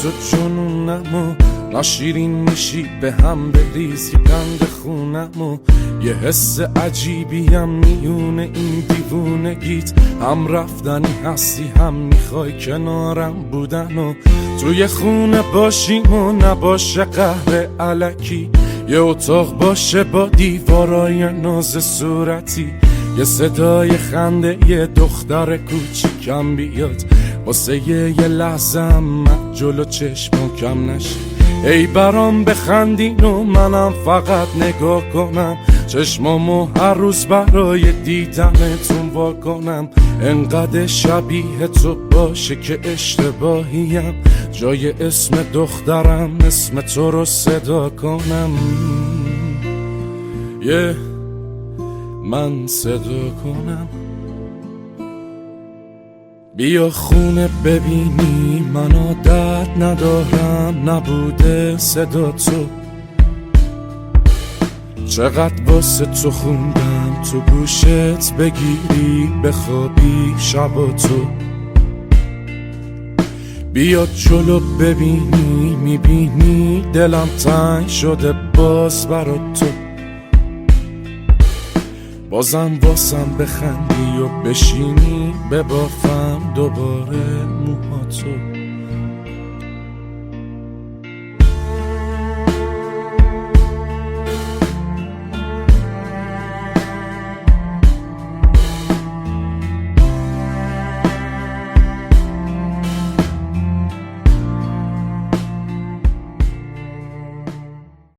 تو جنونم و ناشیرین میشی به هم بریز یه قند خونم و یه حس عجیبیم میونه این دیوونگیت. هم رفتنی هستی هم میخوای کنارم بودن و توی خونه باشیم و نباشه قهر علکی. یه اتاق باشه با دیوارای ناز صورتی، یه صدای خنده یه دختر کوچیکم بیاد واسه یه لحظه من جلو چشمم کم نشه. ای برام بخندین و منم فقط نگاه کنم، چشمامو هر روز برای دیدنتون وا کنم. انقدر شبیه تو باشه که اشتباهیم، جای اسم دخترم اسم تو رو صدا کنم. من صدا کنم. بیا خونه ببینی من عادت ندارم نبوده صدا تو، چقدر واسه تو خوندم تو گوشت بگیری بخوابی شب و تو. بیا جلو ببینی میبینی دلم تنگ شده باز برا تو، بازم واسم بخندی و بشینی ببافم دوباره موهاتو.